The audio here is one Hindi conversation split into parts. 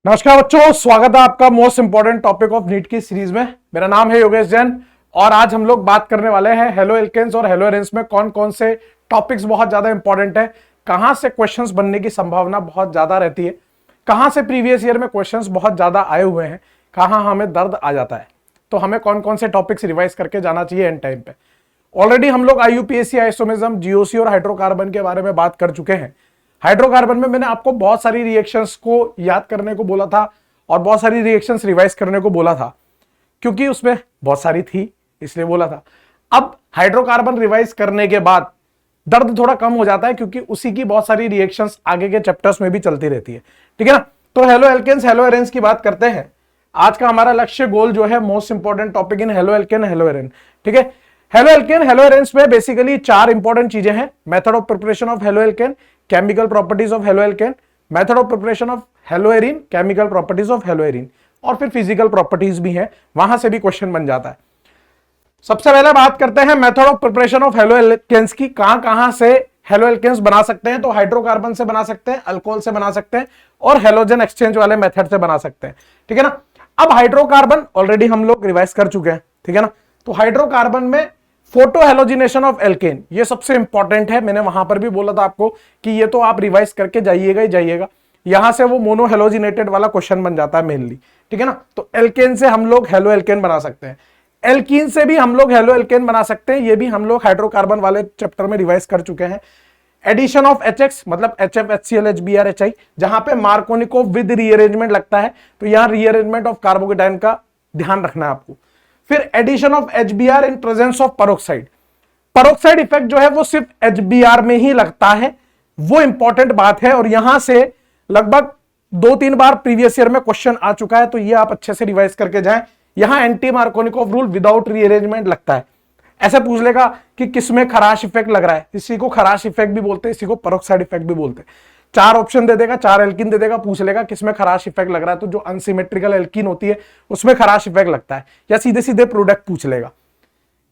नमस्कार बच्चों, स्वागत है आपका most important topic of NEET की सीरीज में। मेरा नाम है योगेश जैन और आज हम लोग बात करने वाले हैं हेलो एल्केन्स और हेलो एरेन्स में कौन कौन से टॉपिक्स बहुत ज्यादा इंपॉर्टेंट है, कहां से क्वेश्चंस बनने की संभावना बहुत ज्यादा रहती है, कहां से प्रीवियस ईयर में क्वेश्चंस बहुत ज्यादा आए हुए हैं, कहां हमें दर्द आ जाता है, तो हमें कौन कौन से टॉपिक्स रिवाइज करके जाना चाहिए एंड टाइम पे। ऑलरेडी हम लोग IUPAC, आइसोमेरिज्म, जीओसी और हाइड्रोकार्बन के बारे में बात कर चुके हैं। हाइड्रोकार्बन में मैंने आपको बहुत सारी रिएक्शंस को याद करने को बोला था और बहुत सारी रिएक्शंस रिवाइज करने को बोला था, क्योंकि उसमें बहुत सारी थी इसलिए बोला था। अब हाइड्रोकार्बन रिवाइज करने के बाद दर्द थोड़ा कम हो जाता है, क्योंकि उसी की बहुत सारी रिएक्शंस आगे के चैप्टर्स में भी चलती रहती है, ठीक है ना। तो हेलो एल्केन्स, हेलो एरेन्स की बात करते हैं। आज का हमारा लक्ष्य गोल जो है, most important topic in haloalkane haloarene, ठीक है। हेलो एल्केन हेलो एरेन्स में बेसिकली चार इंपॉर्टेंट चीजें हैं: method of preparation of haloalkane, chemical properties of haloalkane, method of preparation of haloarene, chemical properties of haloarene, और फिर फिजिकल प्रॉपर्टीज भी हैं, वहां से भी क्वेश्चन बन जाता है। सबसे पहले बात करते हैं method of preparation of haloalkanes की। कहां से हेलो एल्केन्स बना सकते हैं? तो हाइड्रोकार्बन से बना सकते हैं, अल्कोहल से बना सकते हैं और हेलोजन एक्सचेंज वाले मेथड से बना सकते हैं, ठीक है ना। अब हाइड्रोकार्बन ऑलरेडी हम लोग रिवाइज कर चुके हैं, ठीक है ना। तो हाइड्रोकार्बन में फोटो हेलोजिनेशन ऑफ एल्केन, ये सबसे इंपॉर्टेंट है। मैंने वहां पर भी बोला था आपको कि ये तो आप रिवाइज करके जाइएगा ही जाइएगा, यहां से वो मोनो हेलोजिनेटेड वाला क्वेश्चन बन जाता है मेनली, ठीक है ना। तो एल्केन से हम लोग हेलो एल्केन बना सकते हैं, एल्कीन से भी हम लोग हेलो एल्केन बना सकते हैं, ये भी हम लोग हाइड्रोकार्बन वाले चैप्टर में रिवाइज कर चुके हैं। एडिशन ऑफ HX मतलब HF, HCl, HBr, HI, जहां पे मार्कोनिकोव विद रीअरेंजमेंट लगता है, तो यहां रीअरेंजमेंट ऑफ कार्बोकेटाइन का ध्यान रखना है आपको। फिर addition of HBr in presence of peroxide, peroxide effect जो है वो सिर्फ HBr में ही लगता है, वो इंपॉर्टेंट बात है और यहां से लगभग 2-3 बार प्रीवियस ईयर में क्वेश्चन आ चुका है, तो ये आप अच्छे से रिवाइज करके जाएं। यहां anti Markovnikov rule without rearrangement लगता है। ऐसे पूछ लेगा कि किसमें खराश इफेक्ट लग रहा है, इसी को खराश इफेक्ट भी बोलते हैं, इसी को परोक्साइड इफेक्ट भी बोलते हैं। 4 ऑप्शन दे देगा, 4 एल्कीन दे देगा, पूछ लेगा किसमें खराश इफेक्ट लग रहा है, तो जो अनसिमेट्रिकल एल्कीन होती है उसमें खराश इफेक्ट लगता है, या सीधे सीधे प्रोडक्ट पूछ लेगा।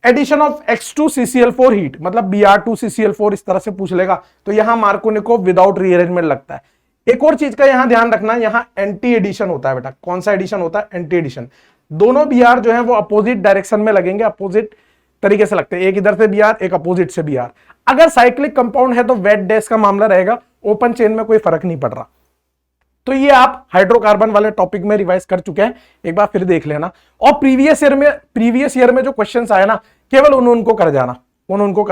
एडिशन ऑफ X2CCl4 हीट मतलब Br2CCl4, इस तरह से पूछ लेगा, तो यहां मार्कोनिकोव विदाउट रीअरेंजमेंट लगता है। एक और चीज का यहां ध्यान रखना, यहां एंटी एडिशन होता है बेटा। कौन सा एडिशन होता है? Anti addition. दोनों Br जो है वो अपोजिट डायरेक्शन में लगेंगे, अपोजिट तरीके से लगते हैं, एक इधर से Br, एक अपोजिट से Br। अगर साइक्लिक कंपाउंड है तो वेट डैश का मामला रहेगा, ओपन चेन में कोई फर्क नहीं पड़ रहा। तो ये आप हाइड्रोकार्बन वाले टॉपिक में रिवाइज कर चुके हैं, एक बार फिर देख लेना। और प्रीवियस ईयर में जो क्वेश्चंस आए ना, केवल उनको कर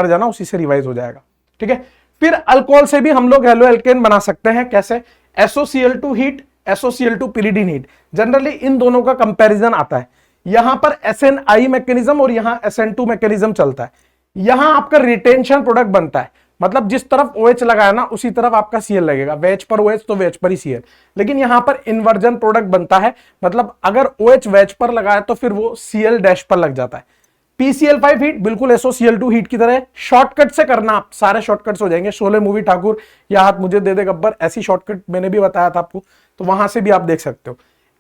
जाना, उसी से रिवाइज हो जाएगा, ठीक है। फिर अल्कोहल से भी हम लोग हेलो एल्केन बना सकते हैं। कैसे? SOCl2 heat, SOCl2 pyridine heat. Generally in दोनों का कंपैरिजन आता है, यहां पर SNI मैकेनिज्म और यहां SN2 मैकेनिज्म चलता है। यहां आपका रिटेंशन प्रोडक्ट बनता है, मतलब जिस तरफ OH लगाया ना उसी तरफ आपका Cl लगेगा, वेज पर OH तो वेज पर ही Cl। लेकिन यहां पर इन्वर्जन प्रोडक्ट बनता है, मतलब अगर OH वेज पर लगाया तो फिर वो Cl डैश पर लग जाता है। PCl5 हीट बिल्कुल SOCl2 हीट की तरह है। शॉर्टकट से करना, आप सारे शॉर्टकट्स हो जाएंगे। शोले मूवी ठाकुर या हाथ मुझे दे दे गब्बर, ऐसी शॉर्टकट मैंने भी बताया था आपको, तो वहां से भी आप देख सकते हो।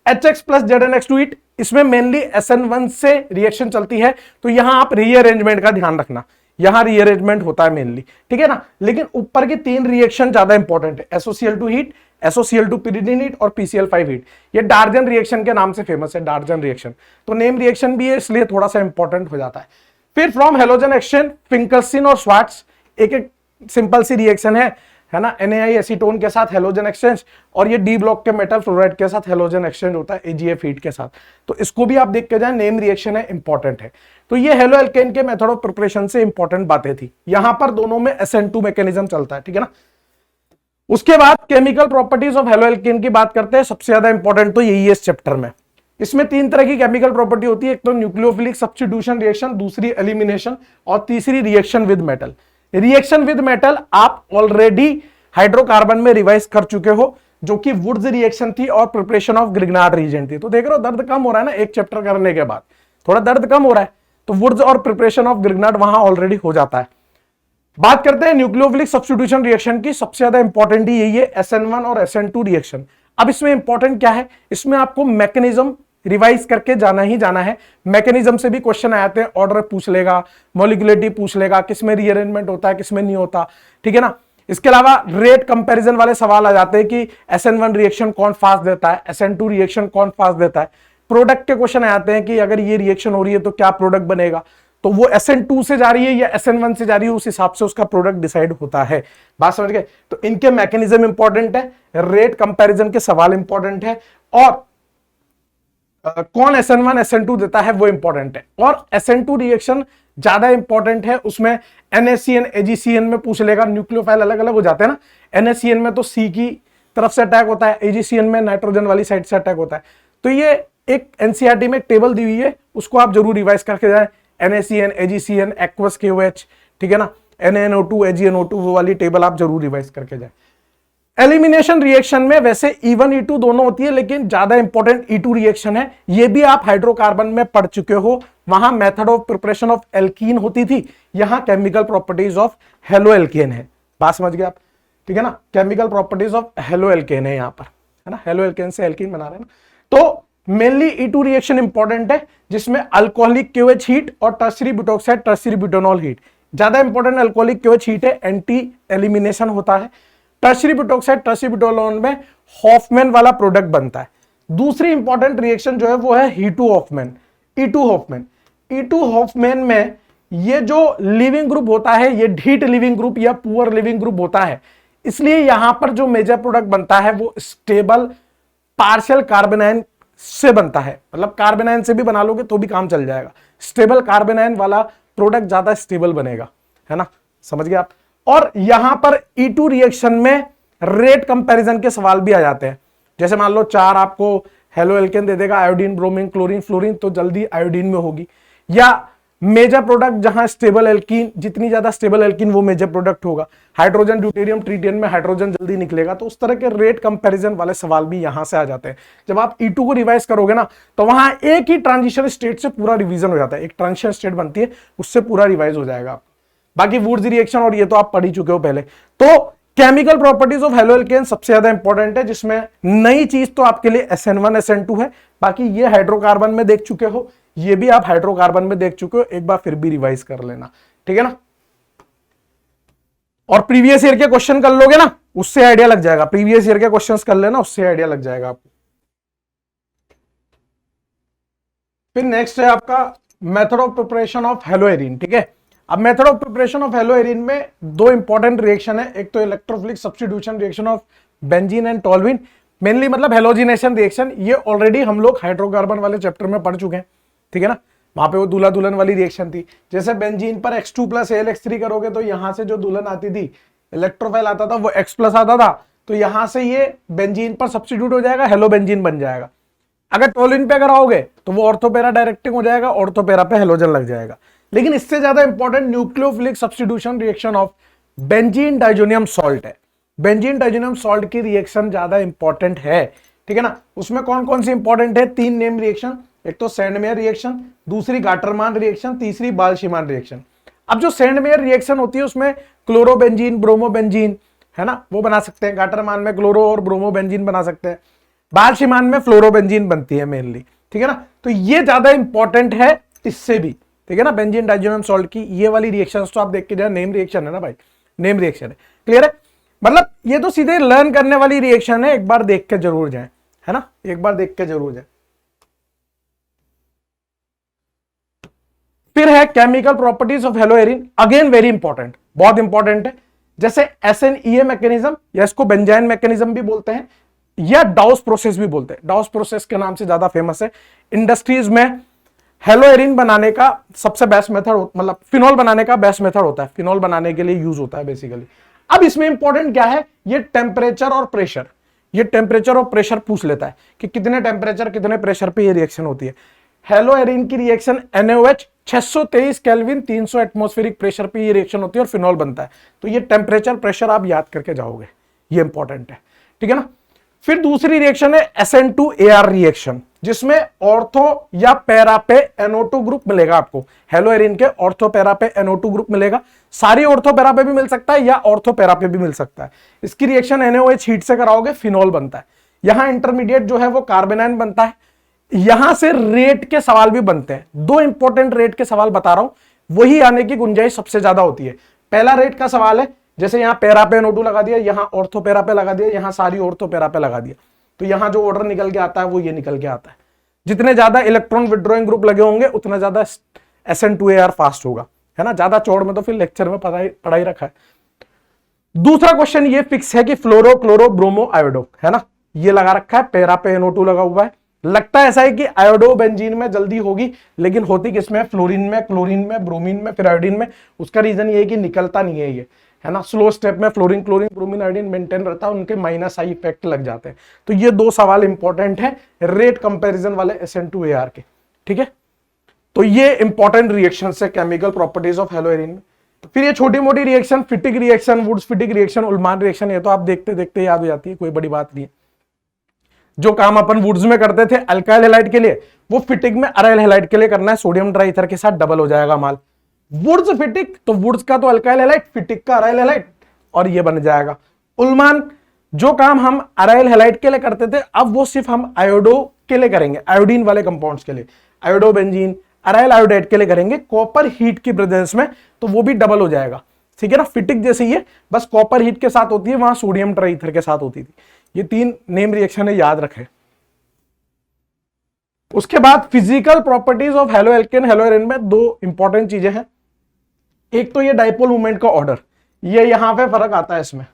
HX प्लस ZnX2 हीट, इसमें मेनली SN1 से रिएक्शन चलती है, तो यहां आप रीअरेंजमेंट का ध्यान रखना, यहां रीअरेंजमेंट होता है मेनली, ठीक है ना। लेकिन ऊपर की 3 रिएक्शन ज्यादा इंपॉर्टेंट है, SOCl2 heat, SOCl2 pyridine heat और PCl5 हीट। ये डार्जन रिएक्शन के नाम से फेमस है, डार्जन रिएक्शन, तो नेम रिएक्शन भी है इसलिए थोड़ा सा इंपॉर्टेंट हो जाता है। फिर फ्रॉम हेलोजन एक्सचेंज, फिंकल्सिन और स्वार्ट्स, एक सिंपल सी रिएक्शन है ना, NaI एसीटोन के साथ हेलोजन एक्सचेंज, और ये D ब्लॉक के मेटल फ्लोराइड के साथ हेलोजन एक्सचेंज होता है AgF हीट के साथ, तो इसको भी आप देख के जाए, नेम रिएक्शन है, इंपॉर्टेंट है। तो ये हेलो एल्केन के मेथड ऑफ प्रिपरेशन से इंपॉर्टेंट बातें थी। यहां पर दोनों में SN2 मैकेनिज्म चलता है, ठीक है ना। उसके बाद chemical properties of halo alkane की बात करते हैं, सबसे ज्यादा इंपॉर्टेंट तो यही है इस चैप्टर में। इसमें 3 तरह की केमिकल प्रॉपर्टी होती है, एक तो न्यूक्लियोफिलिक सब्स्टिट्यूशन रिएक्शन, दूसरी एलिमिनेशन और तीसरी reaction with metal. Reaction with metal आप ऑलरेडी हाइड्रोकार्बन में रिवाइज कर चुके हो, जो कि वुड्स रिएक्शन थी और प्रिपरेशन ऑफ ग्रिग्नार्ड रीजेंट थी। तो देख रहे हो दर्द कम हो रहा है ना, एक चैप्टर करने के बाद थोड़ा दर्द कम हो रहा है, तो वुड्स और प्रिपरेशन ऑफ ग्रिग्नार्ड वहां ऑलरेडी हो जाता है। बात करते हैं न्यूक्लियोफिलिक सब्स्टिट्यूशन रिएक्शन की, सबसे ज्यादा इंपॉर्टेंट ही यही है, SN1 और SN2 रिएक्शन। अब इसमें इंपॉर्टेंट क्या है? इसमें आपको मैकेनिज्म रिवाइज करके जाना ही जाना है। मैकेनिज्म से भी क्वेश्चन आते हैं, ऑर्डर पूछ लेगा, मॉलिक्युलरिटी पूछ लेगा, किसमें रीअरेंजमेंट होता है, किसमें नहीं होता, ठीक है ना। इसके अलावा रेट कंपैरिजन वाले सवाल आ जाते हैं कि SN1 रिएक्शन कौन फास्ट देता है, SN2 रिएक्शन कौन फास्ट देता है। प्रोडक्ट के क्वेश्चन आ जाते हैं कि अगर ये रिएक्शन हो रही है तो क्या प्रोडक्ट बनेगा, तो वो SN2 से जा रही है या SN1 से जा रही है, उस हिसाब से उसका प्रोडक्ट डिसाइड होता है। बात समझ गए? तो इनके मैकेनिज्म इंपॉर्टेंट है, रेट कंपैरिजन के सवाल इंपॉर्टेंट है, और कौन SN1 SN2 देता है वो इंपॉर्टेंट है। और SN2 रिएक्शन ज्यादा इंपॉर्टेंट है, उसमें NaCN AgCN में पूछ लेगा, न्यूक्लियोफाइल अलग अलग हो जाते हैं ना, NaCN में तो C की तरफ से अटैक होता है, AgCN में नाइट्रोजन वाली साइड से अटैक होता है। तो ये एक NCERT में एक टेबल दी हुई है, उसको आप जरूर रिवाइज करके जाए। NaCN AgCN एक्वस KOH, ठीक है ना, NaNO2 AgNO2 वो वाली टेबल आप जरूर रिवाइज करके जाए। एलिमिनेशन रिएक्शन में वैसे E1 E2 दोनों होती है, लेकिन ज्यादा इंपॉर्टेंट E2 रिएक्शन है। ये भी आप हाइड्रोकार्बन में पढ़ चुके हो, वहां method of preparation of alkene होती थी, यहां chemical properties of halo alkane है। बात समझ गए आप? ठीक है ना, chemical properties of halo alkane है यहां पर, है ना, हेलो एल्केन से एल्कीन बना रहे हैं ना। तो मेनली E2 रिएक्शन इंपॉर्टेंट है, जिसमें अल्कोहलिक KOH हीट और tertiary butoxide tertiary butanol heat. ज्यादा इंपॉर्टेंट अल्कोहलिक KOH हीट है, एंटी एलिमिनेशन होता है। टर्शियरी ब्यूटोक्साइड टर्शियरी ब्यूटानॉल में हॉफमैन वाला प्रोडक्ट बनता है। दूसरी इंपॉर्टेंट रिएक्शन जो है वो है E2 Hoffmann, E2 Hoffmann. E2 Hoffmann में ये जो लिविंग ग्रुप होता है, ये ढीट लिविंग ग्रुप या पुअर लिविंग ग्रुप होता है, इसलिए यहां पर जो मेजर प्रोडक्ट बनता है वो स्टेबल पार्शियल कार्बेनाइन से बनता है। मतलब कार्बेनाइन से भी बना लोगे तो भी काम चल जाएगा, स्टेबल कार्बेनाइन वाला प्रोडक्ट ज्यादा स्टेबल बनेगा, है ना, समझ गए आप। और यहां पर E2 रिएक्शन में रेट कंपैरिजन के सवाल भी आ जाते हैं। जैसे मान लो 4 आपको हेलो एल्केन दे देगा, आयोडीन ब्रोमीन क्लोरीन फ्लोरीन, तो जल्दी आयोडीन में होगी। या मेजर प्रोडक्ट जहां स्टेबल एल्कीन, जितनी ज्यादा स्टेबल एल्कीन वो मेजर प्रोडक्ट होगा। हाइड्रोजन ड्यूटेरियम ट्रीटियम में हाइड्रोजन जल्दी निकलेगा। तो उस तरह के रेट कंपैरिजन वाले सवाल भी यहां से आ जाते हैं। जब आप E2 को रिवाइज करोगे ना, तो वहां एक ही ट्रांजिशन स्टेट से पूरा रिवीजन हो जाता है, एक ट्रांजिशन स्टेट बनती है, उससे पूरा रिवाइज हो जाएगा। बाकी वुड्स रिएक्शन और ये तो आप पढ़ ही चुके हो पहले। तो chemical properties of halo alkane सबसे ज्यादा इंपॉर्टेंट है, जिसमें नई चीज तो आपके लिए SN1 SN2 है। बाकी ये हाइड्रोकार्बन में देख चुके हो, ये भी आप हाइड्रोकार्बन में देख चुके हो, एक बार फिर भी रिवाइज कर लेना, ठीक है ना। और प्रीवियस ईयर के क्वेश्चन कर लोगे ना, उससे आइडिया लग जाएगा। प्रीवियस ईयर के क्वेश्चंस कर लेना, उससे आइडिया लग जाएगा आपको। फिर नेक्स्ट है आपका मेथड ऑफ प्रिपरेशन ऑफ हेलोएरिन, ठीक है। अब method of preparation of haloarene में दो इंपॉर्टेंट रिएक्शन है, एक तो electrophilic substitution reaction of benzene and toluene, mainly मतलब हेलोजिनेशन रिएक्शन। ये ऑलरेडी हम लोग हाइड्रोकार्बन वाले चैप्टर में पढ़ चुके हैं, ठीक है ना। वहां पे वो दूल्हा दुल्हन वाली रिएक्शन थी। जैसे बेंजीन पर X2 + AlX3 करोगे तो यहां से जो दुल्हन आती थी, इलेक्ट्रोफाइल आता था, वो X+ आता था, तो यहां से ये बेंजीन पर सब्स्टिट्यूट हो जाएगा, हेलो बेंजीन बन जाएगा। अगर टोल्यूइन पे कराओगे तो वो ऑर्थोपेरा डायरेक्टिंग हो जाएगा, ऑर्थोपेरा पे हेलोजन लग जाएगा। लेकिन इससे ज्यादा important nucleophilic substitution reaction of benzene diazonium salt है। बेंजीन डाइजोनियम सॉल्ट की रिएक्शन ज्यादा इंपॉर्टेंट है, ठीक है ना। उसमें कौन कौन सी इंपॉर्टेंट है? 3 नेम रिएक्शन, एक तो सैंडमेयर रिएक्शन, दूसरी गाटरमान रिएक्शन, तीसरी बाल्शिमान रिएक्शन। अब जो सैंडमेयर रिएक्शन होती है उसमें क्लोरोबेंजीन ब्रोमोबेंजीन, है ना, वो बना सकते हैं। गाटरमान में क्लोरो और ब्रोमोबेंजीन बना सकते हैं। बाल्शिमान में फ्लोरोबेंजीन बनती है मेनली, ठीक है ना। तो ये ज्यादा इंपॉर्टेंट है इससे भी, ठीक है ना। बेंजीन डाइजोनियम सॉल्ट की ये वाली रिएक्शंस तो आप देख के जाए, नेम रिएक्शन है ना भाई, नेम रिएक्शन है, क्लियर है। मतलब ये तो सीधे लर्न करने वाली रिएक्शन है, एक बार देख के जरूर जाए, है ना, एक बार देख के जरूर जाए। फिर है chemical properties of haloarene, again very important, बहुत इंपॉर्टेंट है। जैसे SNEA मैकेनिज्म, या इसको बेंजाइन मैकेनिज्म भी बोलते हैं, या डाउस प्रोसेस भी बोलते हैं। डाउस प्रोसेस के नाम से ज्यादा फेमस है। इंडस्ट्रीज में हेलोएरिन बनाने का सबसे बेस्ट मेथड, मतलब फिनॉल बनाने का बेस्ट मेथड होता है, फिनॉल बनाने के लिए यूज होता है बेसिकली। अब इसमें इंपॉर्टेंट क्या है? ये टेम्परेचर और प्रेशर, ये टेम्परेचर और प्रेशर पूछ लेता है कि कितने टेम्परेचर कितने प्रेशर पे ये रिएक्शन होती है। हेलोएरिन की reaction NaOH 623 kelvin 300 atmospheric pressure पे ये रिएक्शन होती है और फिनॉल बनता है। तो ये टेम्परेचर प्रेशर आप याद करके जाओगे, ये इंपॉर्टेंट है, ठीक है ना। फिर दूसरी रिएक्शन है SN2AR रिएक्शन, जिसमें ऑर्थो या पैरा पे NO2 ग्रुप मिलेगा आपको। हेलोएरिन के ऑर्थो पैरा पे NO2 ग्रुप मिलेगा। सारी ऑर्थो पैरा पे भी मिल सकता है या ऑर्थो पैरा पे भी मिल सकता है। इसकी रिएक्शन NaOH हीट से कराओगे, फिनॉल बनता है। यहां इंटरमीडिएट जो है वो कार्बेनाइन बनता है। यहां से रेट के सवाल भी बनते हैं। 2 इंपॉर्टेंट रेट के सवाल बता रहा हूं, वही आने की गुंजाइश सबसे ज्यादा होती है। पहला रेट का सवाल है जैसे यहाँ पैरा पे NO2 लगा दिया, यहाँ ऑर्थो पैरा पे लगा दिया, यहाँ सारी ऑर्थो पैरा पे लगा दिया, तो यहाँ जो ऑर्डर निकल के आता है वो ये निकल के आता है। जितने ज्यादा इलेक्ट्रॉन विड्रॉइंग ग्रुप लगे होंगे उतना ज्यादा SN2AR फास्ट होगा, है ना। ज्यादा चौड़ में तो फिर लेक्चर में पढ़ाई रखा है। दूसरा क्वेश्चन ये फिक्स है कि फ्लोरो क्लोरो ब्रोमो आयोडो, है ना, ये लगा रखा है, पैरा पे NO2 लगा हुआ है। लगता है ऐसा है कि आयोडो बेंजीन में जल्दी होगी, लेकिन होती किसमें, फ्लोरीन में, क्लोरीन में, ब्रोमीन में, फिर आयोडीन में। उसका रीजन ये है कि निकलता नहीं है ये, है ना। स्लो स्टेप में fluorine, chlorine, bromine, iodine maintain रहता है, उनके माइनस आई इफेक्ट लग जाते हैं। तो ये दो सवाल इंपॉर्टेंट है रेट कंपैरिजन वाले SN2AR के, ठीक है। तो ये इंपॉर्टेंट रिएक्शन है केमिकल प्रॉपर्टीज ऑफ हेलोएरिन में। फिर ये छोटी मोटी reaction, Fittig reaction, Wurtz Fittig reaction, Ullmann reaction, ये तो आप देखते देखते याद हो जाती है, कोई बड़ी बात नहीं है। जो काम अपन वुड्स में करते थे अल्काइल हैलाइड के लिए, वो फिटिक में अराइल हैलाइड के लिए करना है। सोडियम ट्राइथर के साथ डबल हो जाएगा माल। वुड्स फिटिक, तो वुड्स का तो अल्काइल हैलाइड, फिटिक का अराइल हैलाइड, और ये बन जाएगा उल्मान। जो काम हम अराइल हैलाइड के लिए करते थे, अब वो सिर्फ हम आयोडो के लिए करेंगे, आयोडीन वाले कंपाउंड्स के लिए, आयोडो बेंजीन, अराइल आयोडाइड के लिए करेंगे कॉपर हीट की प्रेजेंस में, तो वो भी डबल हो जाएगा, ठीक है ना। फिटिक जैसे ही है, बस कॉपर हीट के साथ होती है, वहां सोडियम ट्राइथर के साथ होती थी। ये तीन नेम रिएक्शन है, याद रखें। उसके बाद physical properties of haloalkane haloarene में दो इंपॉर्टेंट चीजें हैं। एक तो ये डाइपोल मूवमेंट का ऑर्डर, ये यहां पे फर्क आता है, इसमें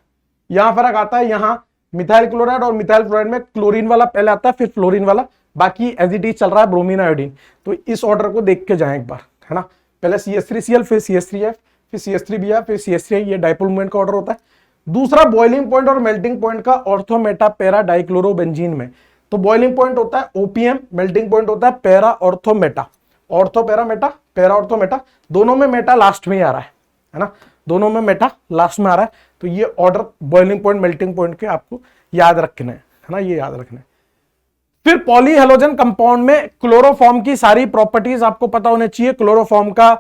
यहां फर्क आता है। यहां मिथाइल क्लोराइड और मिथाइल फ्लोराइड में क्लोरीन वाला पहले आता है, फिर फ्लोरीन वाला, बाकी एज इट इज चल रहा है ब्रोमीन आयोडीन। तो इस ऑर्डर को देख के जाएं एक बार, है ना। पहले CH3Cl, फिर CH3F, फिर CH3Br, फिर CH3, ये डाइपोल मूवमेंट का ऑर्डर होता है। दूसरा बॉइलिंग पॉइंट और मेल्टिंग पॉइंट का ऑर्थो मेटा पैरा डाइक्लोरोबेंजीन में, तो बॉइलिंग पॉइंट होता है OPM, मेल्टिंग पॉइंट होता है para ortho Meta, ortho para Meta, para ortho Meta, दोनों में मेटा लास्ट में ही आ रहा है ना, दोनों में मेटा लास्ट में आ रहा है। तो ये order boiling point, melting point के आपको याद रखने हैं, है ना, ये याद रखने हैं। फिर पॉलीहेलोजन कंपाउंड में क्लोरोफॉर्म की सारी प्रॉपर्टीज आपको पता होने चाहिए। क्लोरोफॉर्म का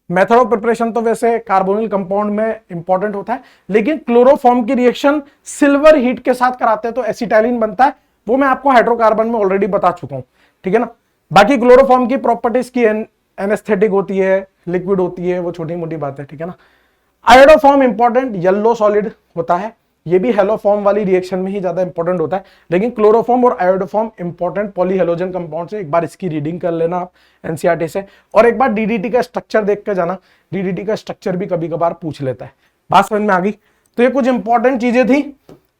मेथड ऑफ प्रिपरेशन तो वैसे कार्बोनिल कंपाउंड में इंपॉर्टेंट होता है, लेकिन क्लोरोफॉर्म की रिएक्शन सिल्वर हीट के साथ कराते हैं तो एसिटाइलिन बनता है, वो मैं आपको हाइड्रोकार्बन में ऑलरेडी बता चुका हूं, ठीक है ना। बाकी क्लोरोफॉर्म की प्रॉपर्टीज की एनेस्थेटिक होती है, लिक्विड होती है, वो छोटी मोटी बात है, ठीक है ना। आयोडोफॉर्म इंपॉर्टेंट येलो सॉलिड होता है, ये भी हेलोफॉर्म वाली रिएक्शन में ही ज्यादा इंपॉर्टेंट होता है, लेकिन क्लोरोफॉर्म और आयोडोफॉर्म इंपॉर्टेंट पॉलीहेलोजन कंपाउंड से। एक बार इसकी रीडिंग कर लेना आप एनसीईआरटी से, और एक बार DDT का स्ट्रक्चर देख के जाना, DDT का स्ट्रक्चर भी कभी कभार पूछ लेता है। बात समझ में आ गई। तो ये कुछ इंपॉर्टेंट चीजें थी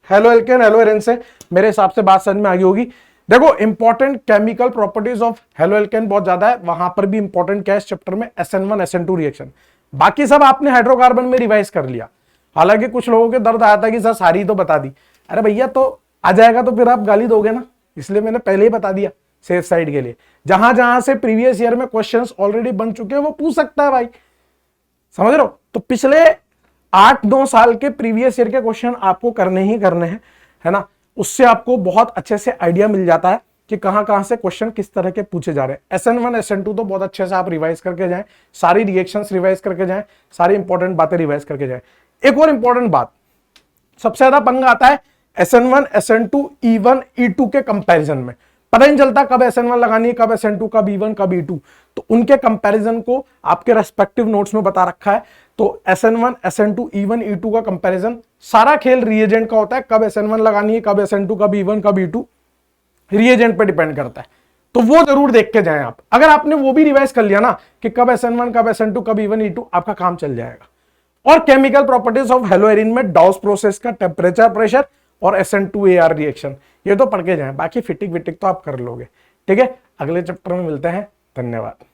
हेलो एल्केन हेलोएरिन से, मेरे हिसाब से बात समझ में आ गई होगी। देखो important chemical properties of halo alkane बहुत ज्यादा है, वहां पर भी इंपॉर्टेंट क्या है इस चैप्टर में, SN1 SN2 रिएक्शन। बाकी सब आपने हाइड्रोकार्बन में रिवाइज कर लिया। हालांकि कुछ लोगों के दर्द आया था कि सर सारी तो बता दी, अरे भैया तो आ जाएगा तो फिर आप गाली दोगे ना, इसलिए मैंने पहले ही बता दिया सेफ साइड के लिए। जहां जहां से प्रीवियस ईयर में क्वेश्चंस ऑलरेडी बन चुके हैं वो पूछ सकता है भाई, समझ रहे हो। तो पिछले 8-9 साल के प्रीवियस ईयर के क्वेश्चन आपको करने ही करने हैं, है ना। उससे आपको बहुत अच्छे से आइडिया मिल जाता है कि कहां से क्वेश्चन किस तरह के पूछे जा रहे हैं। SN1 SN2 तो बहुत अच्छे से आप रिवाइज करके जाएं, सारी रिएक्शंस रिवाइज करके जाएं, सारी इंपॉर्टेंट बातें रिवाइज करके जाएं। एक और इंपॉर्टेंट बात, सबसे ज्यादा पंगा आता है SN1 SN2 E1 E2 के कंपैरिजन में। पता ही नहीं चलता कब SN1 लगानी है, कब SN2, कब E1, कब E2। तो उनके कंपैरिजन को आपके रेस्पेक्टिव नोट्स में बता रखा है। तो SN1 SN2 E1 E2 का कंपैरिजन, सारा खेल रिएजेंट का होता है, कब SN1 लगानी है, कब SN2, कब E1, कब E2, रिएजेंट पे डिपेंड करता है। तो वो जरूर देख के जाएं आप। अगर आपने वो भी रिवाइज कर लिया ना कि कब SN1, कब SN2, कब E1 E2, आपका काम चल जाएगा। और केमिकल प्रॉपर्टीज ऑफ हेलोएरिन में डॉस प्रोसेस का टेम्परेचर, प्रेशर और SN2AR रिएक्शन, ये तो पढ़ के जाएं। बाकी फिटिक विटिक तो आप कर लोगे, ठीक है। अगले चैप्टर में मिलते हैं, धन्यवाद।